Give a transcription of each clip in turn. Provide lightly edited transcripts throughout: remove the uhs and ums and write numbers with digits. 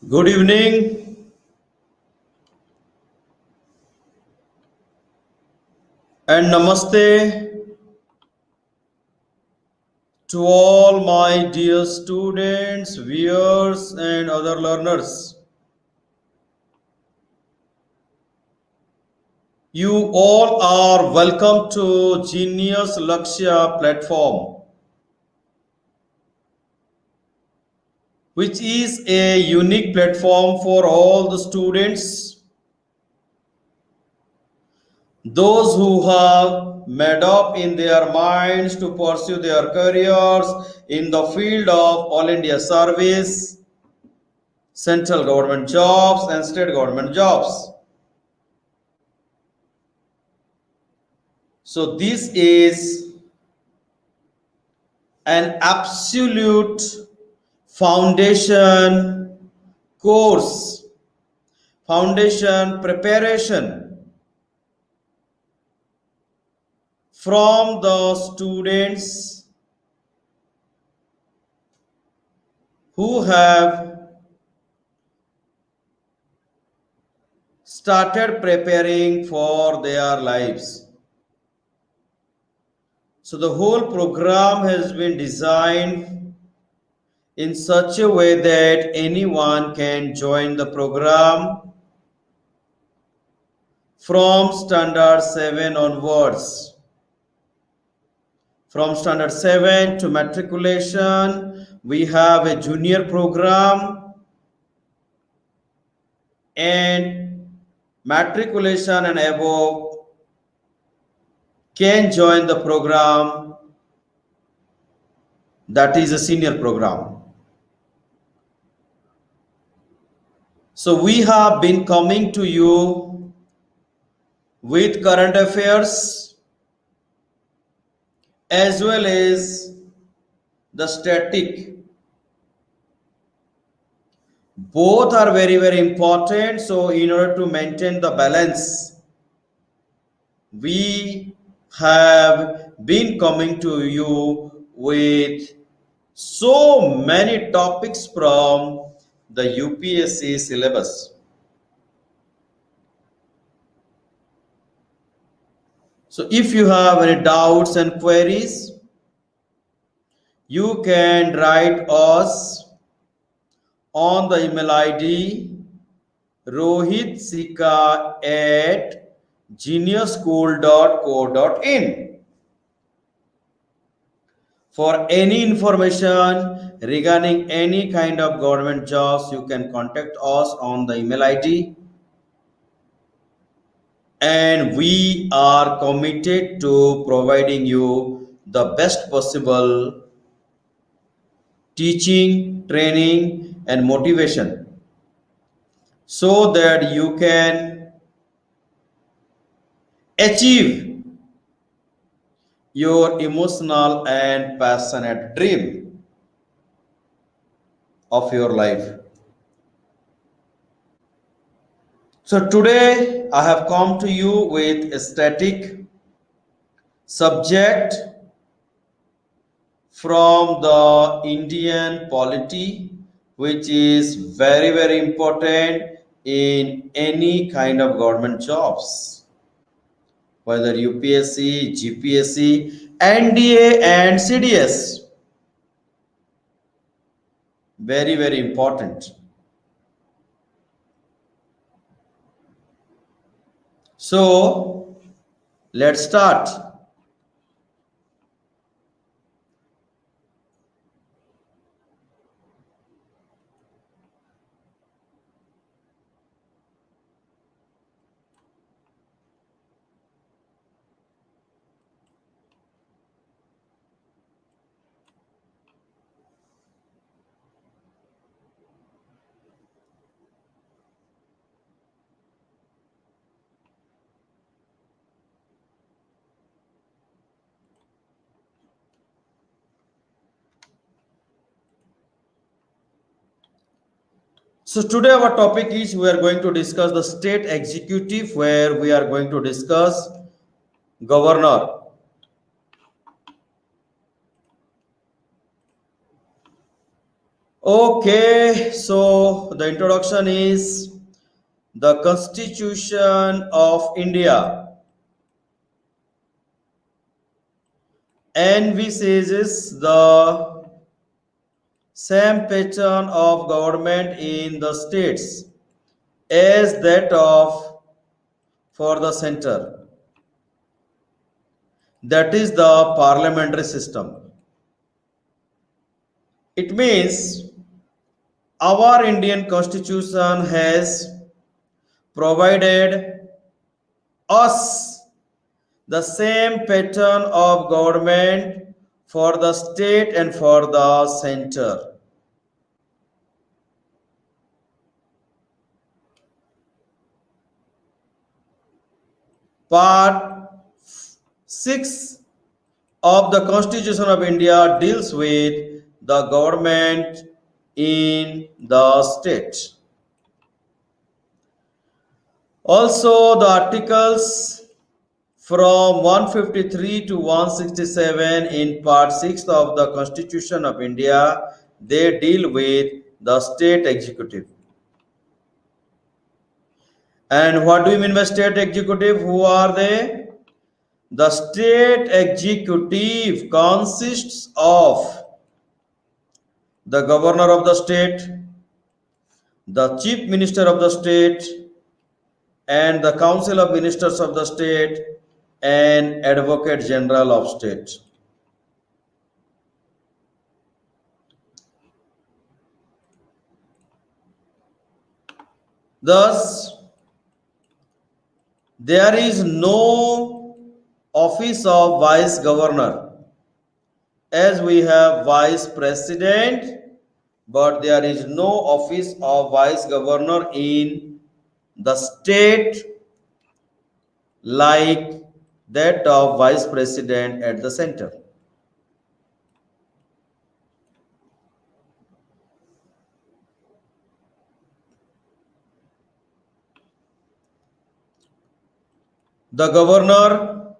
Good evening and namaste to all my dear students, viewers, and other learners. You all are welcome to Genius Lakshya platform, which is a unique platform for all the students, those who have made up in their minds to pursue their careers in the field of All India service, central government jobs and state government jobs. So this is an absolute foundation course, foundation preparation from the students who have started preparing for their lives. So the whole program has been designed in such a way that anyone can join the program from standard 7 onwards. From standard 7 to matriculation, we have a junior program, and matriculation and above can join the program that is a senior program. So we have been coming to you with current affairs as well as the static. Both are very, very important. So in order to maintain the balance, we have been coming to you with so many topics from the UPSC syllabus. So if you have any doubts and queries, you can write us on the email ID rohitsika@geniusschool.co.in. For any information regarding any kind of government jobs, you can contact us on the email ID. And we are committed to providing you the best possible teaching, training, and motivation so that you can achieve your emotional and passionate dream of your life. So today I have come to you with a static subject from the Indian polity, which is very, very important in any kind of government jobs, whether UPSC, GPSC, NDA, and CDS. Very, very important. So let's start. So today our topic is we are going to discuss the state executive, where we are going to discuss governor. Okay, so the introduction is the Constitution of India envisages the same pattern of government in the states as that of for the center. That is the parliamentary system. It means our Indian constitution has provided us the same pattern of government for the state and for the center. Part 6 of the Constitution of India deals with the government in the state. Also, the articles from 153 to 167 in part 6 of the Constitution of India, they deal with the state executive. And what do you mean by state executive? Who are they? The state executive consists of the governor of the state, the chief minister of the state, and the council of ministers of the state, and advocate general of state. Thus, there is no office of vice governor, as we have vice president, but there is no office of vice governor in the state like that of vice president at the center. The governor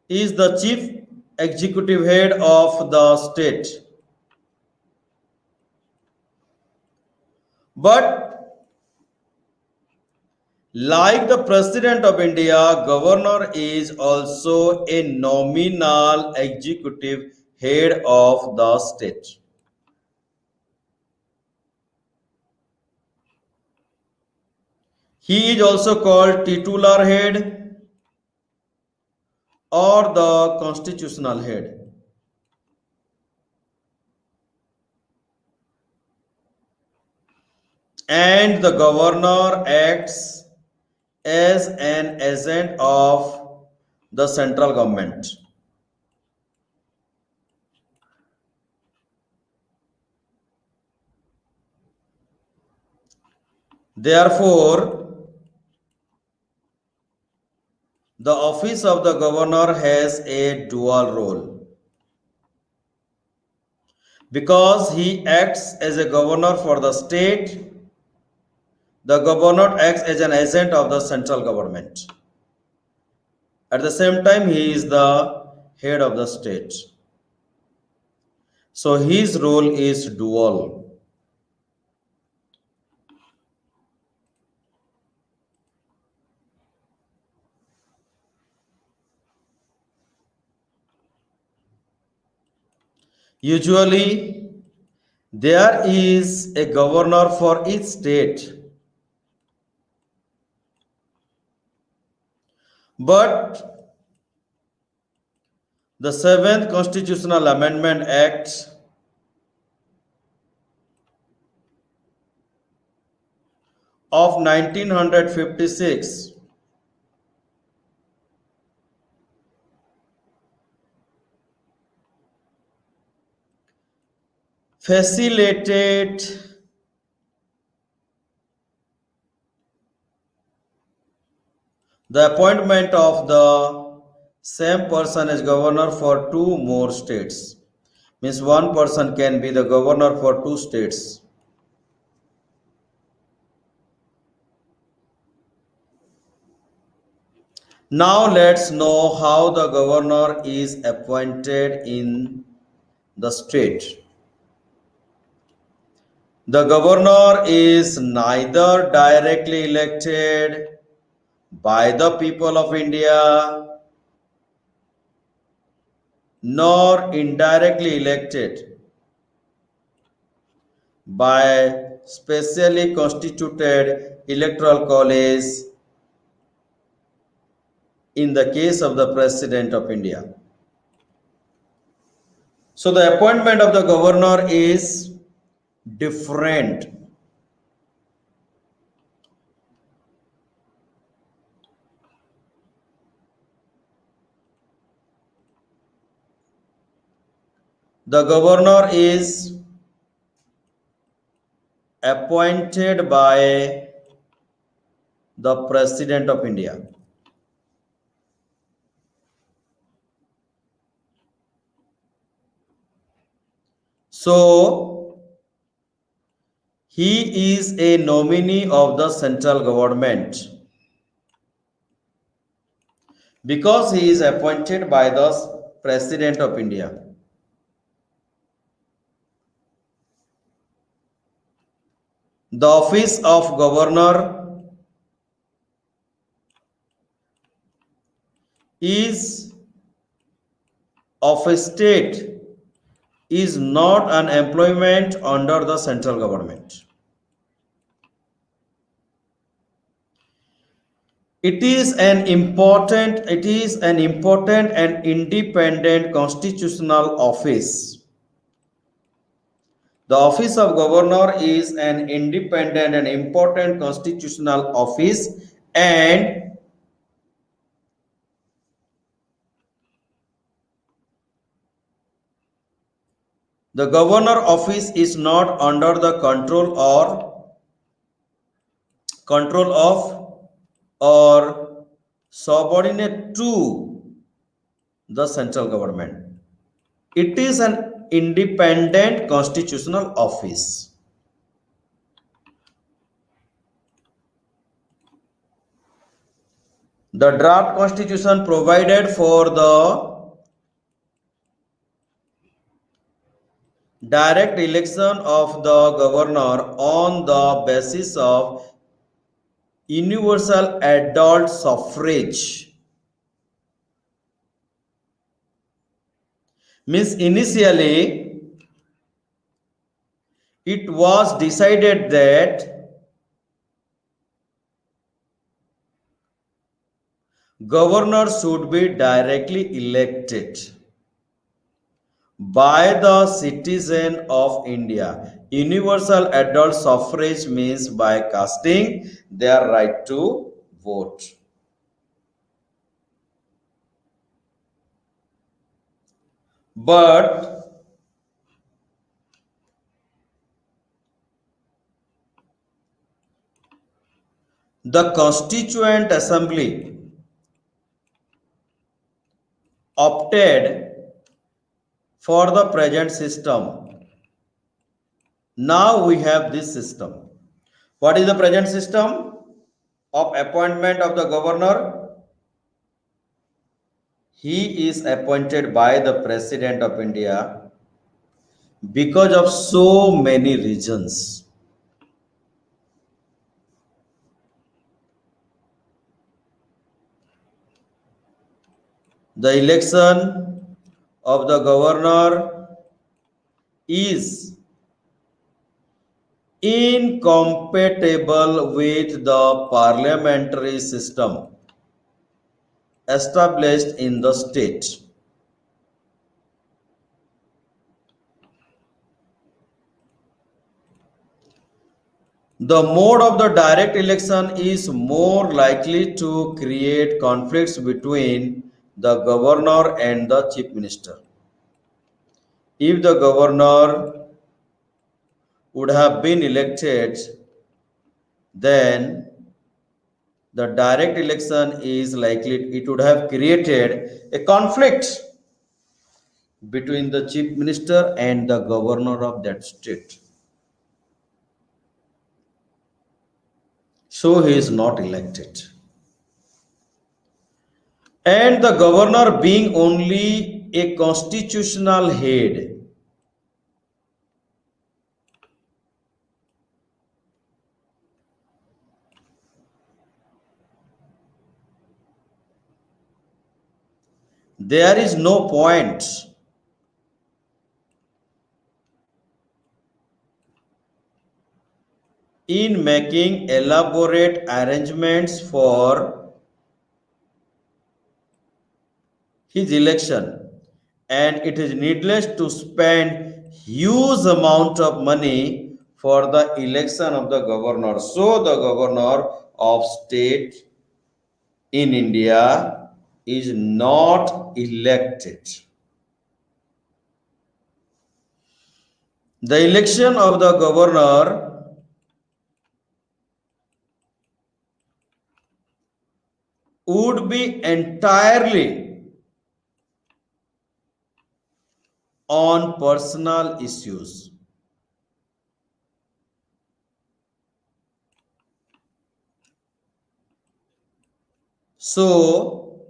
is the chief executive head of the state. But like the President of India, Governor is also a nominal executive head of the state. He is also called titular head or the constitutional head. And the governor acts as an agent of the central government. Therefore, the office of the governor has a dual role because he acts as a governor for the state. The governor acts as an agent of the central government. At the same time, he is the head of the state. So his role is dual. Usually, there is a governor for each state, but the 7th Constitutional Amendment Act of 1956 facilitated the appointment of the same person as governor for two more states. Means one person can be the governor for two states. Now let's know how the governor is appointed in the state. The governor is neither directly elected by the people of India nor indirectly elected by specially constituted electoral college in the case of the President of India. So the appointment of the governor is different. The governor is appointed by the President of India. So he is a nominee of the central government because he is appointed by the President of India. The office of governor is of a state is not an employment under the central government. It is an important and independent constitutional office. The office of governor is an independent and important constitutional office, and the governor office is not under the control of or subordinate to the central government. It is an independent constitutional office. The draft constitution provided for the direct election of the governor on the basis of universal adult suffrage. Means initially it was decided that governor should be directly elected by the citizen of India. Universal adult suffrage means by casting their right to vote. But the Constituent Assembly opted for the present system. Now we have this system. What is the present system of appointment of the governor? He is appointed by the President of India because of so many reasons. The election of the governor is incompatible with the parliamentary system established in the state. The mode of the direct election is more likely to create conflicts between the governor and the chief minister. If the governor would have been elected, then the direct election is likely it would have created a conflict between the chief minister and the governor of that state. So he is not elected. And the governor being only a constitutional head, There is no point in making elaborate arrangements for his election, and it is needless to spend huge amount of money for the election of the governor. So the governor of state in India is not elected. The election of the governor would be entirely on personal issues. So,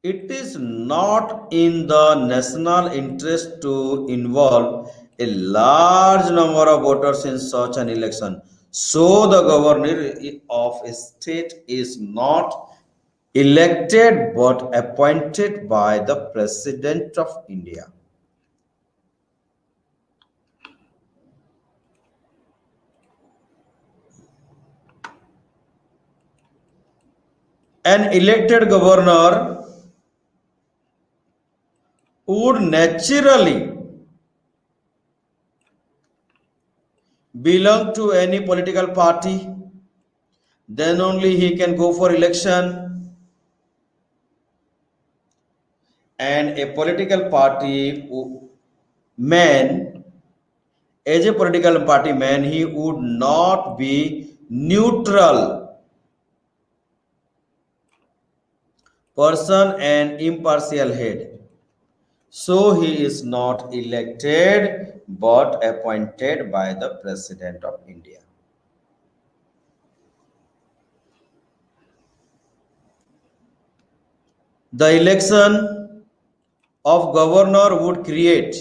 it is not in the national interest to involve a large number of voters in such an election. So, the governor of a state is not elected but appointed by the President of India. An elected governor would naturally belong to any political party, then only he can go for election. And a political party man, as a political party man, he would not be neutral person and impartial head. So he is not elected but appointed by the President of India. The election of governor would create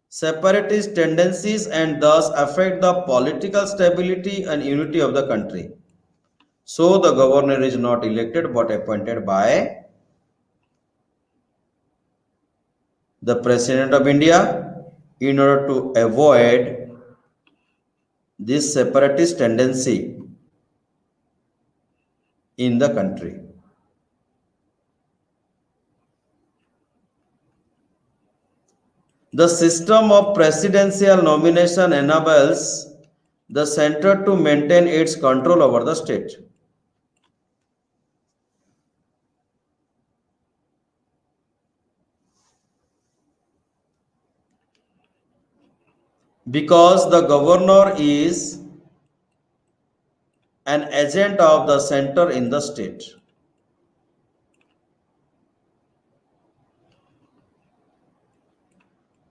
separatist tendencies and thus affect the political stability and unity of the country. So the governor is not elected but appointed by the President of India in order to avoid this separatist tendency in the country. The system of presidential nomination enables the center to maintain its control over the state. Because the governor is an agent of the center in the state.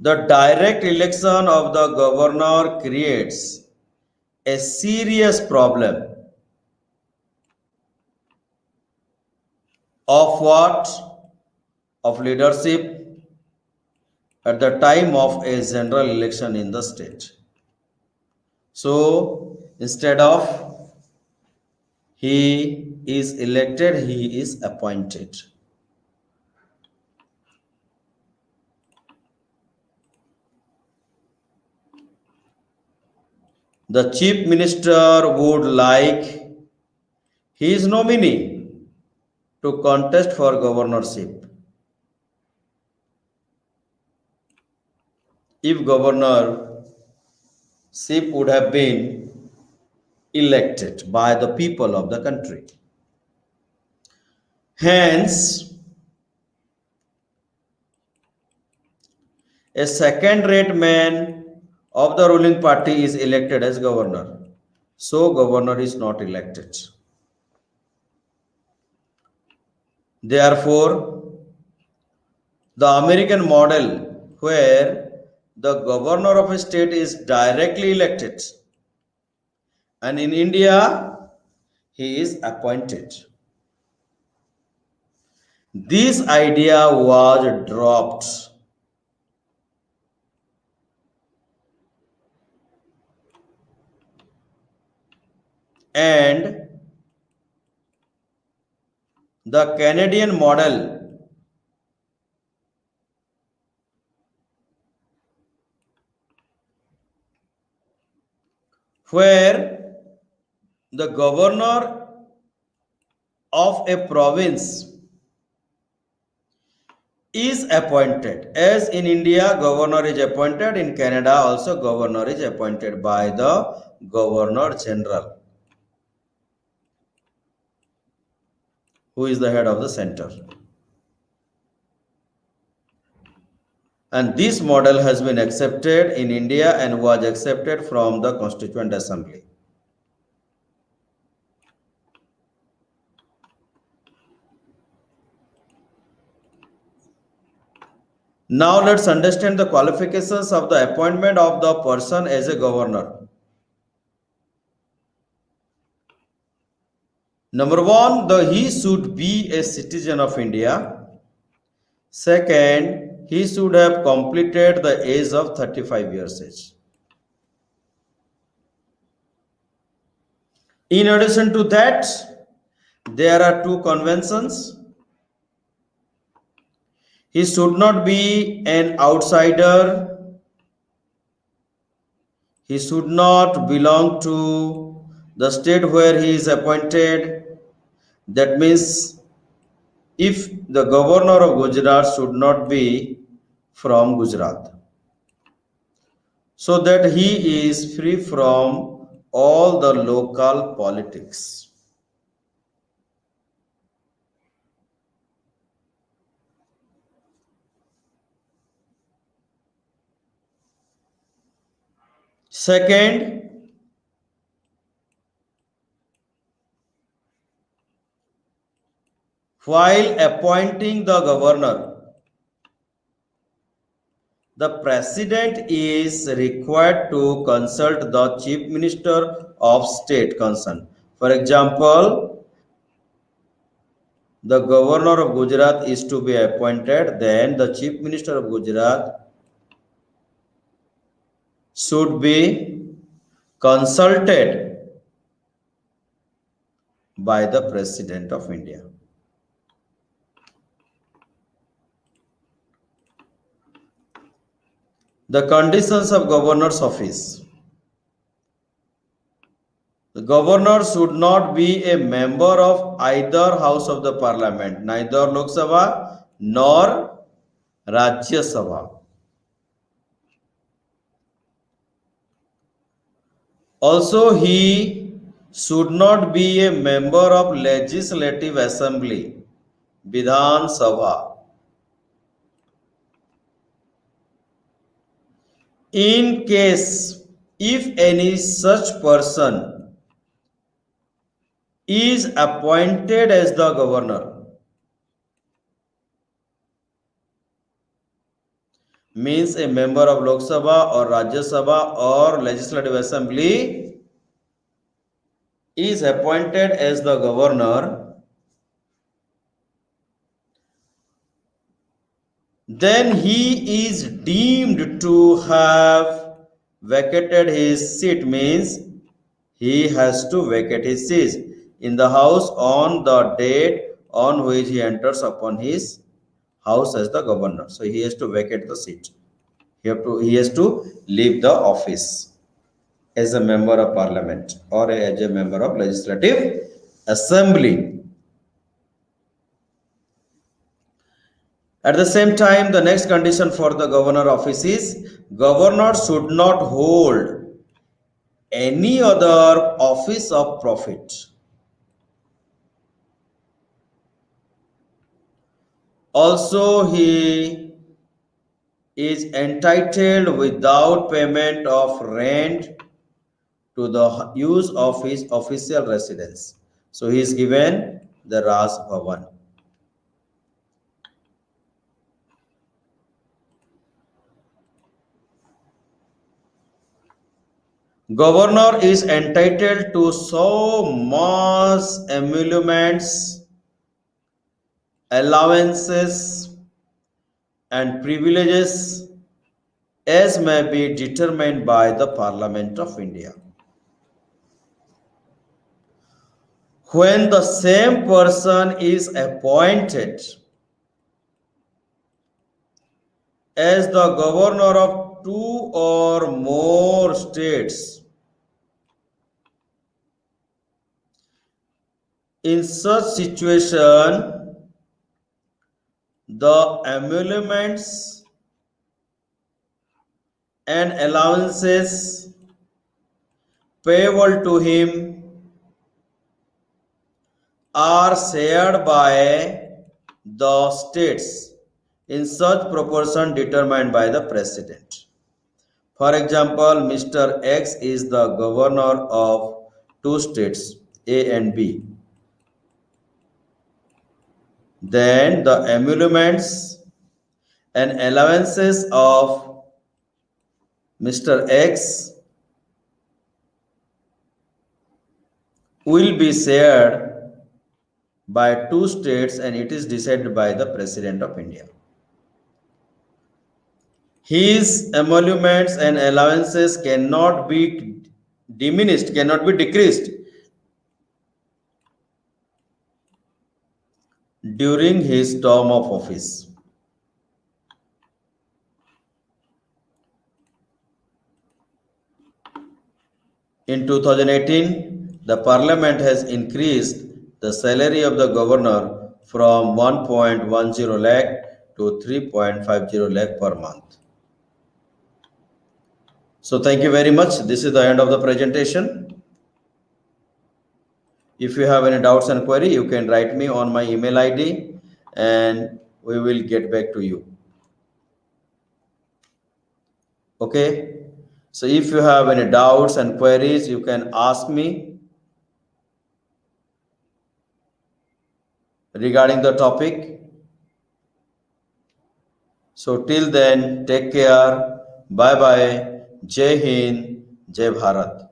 The direct election of the governor creates a serious problem of what? Of leadership at the time of a general election in the state. So instead of he is elected, he is appointed. The chief minister would like his nominee to contest for governorship. If governorship would have been elected by the people of the country. Hence, a second-rate man of the ruling party is elected as governor. So, governor is not elected. Therefore, the American model where the governor of a state is directly elected and in India he is appointed. This idea was dropped and The Canadian model, where the governor of a province is appointed. As in India, governor is appointed. In Canada, also governor is appointed by the governor general, who is the head of the center. And this model has been accepted in India and was accepted from the Constituent Assembly. Now let's understand the qualifications of the appointment of the person as a governor. Number one, he should be a citizen of India. Second, he should have completed the age of 35 years age. In addition to that, there are two conventions. He should not be an outsider. He should not belong to the state where he is appointed. That means if the governor of Gujarat should not be from Gujarat, so that he is free from all the local politics. Second, while appointing the governor, the president is required to consult the chief minister of state concerned. For example, the governor of Gujarat is to be appointed, then the chief minister of Gujarat should be consulted by the President of India. The conditions of governor's office. The governor should not be a member of either house of the parliament, neither Lok Sabha nor Rajya Sabha. Also, he should not be a member of Legislative Assembly, Vidhan Sabha. In case if any such person is appointed as the governor, means a member of Lok Sabha or Rajya Sabha or Legislative Assembly is appointed as the governor, then he is deemed to have vacated his seat, means he has to vacate his seat in the house on the date on which he enters upon his house as the governor. So he has to vacate the seat. He has to leave the office as a member of parliament or as a member of legislative assembly. At the same time, the next condition for the governor office is governor should not hold any other office of profit. Also, he is entitled without payment of rent to the use of his official residence. So he is given the Raj Bhavan. Governor is entitled to so much emoluments, allowances, and privileges as may be determined by the Parliament of India. when the same person is appointed as the governor of two or more states. In such situation, the emoluments and allowances payable to him are shared by the states in such proportion determined by the president. For example, Mr. X is the governor of two states, A and B. Then the emoluments and allowances of Mr. X will be shared by two states and it is decided by the President of India. His emoluments and allowances cannot be diminished, cannot be decreased during his term of office. In 2018, the Parliament has increased the salary of the governor from 1.10 lakh to 3.50 lakh per month. So thank you very much. This is the end of the presentation. If you have any doubts and query, you can write me on my email ID and we will get back to you. Okay. So if you have any doubts and queries, you can ask me regarding the topic. So till then, take care. Bye bye. Jai Hind. Jai Bharat.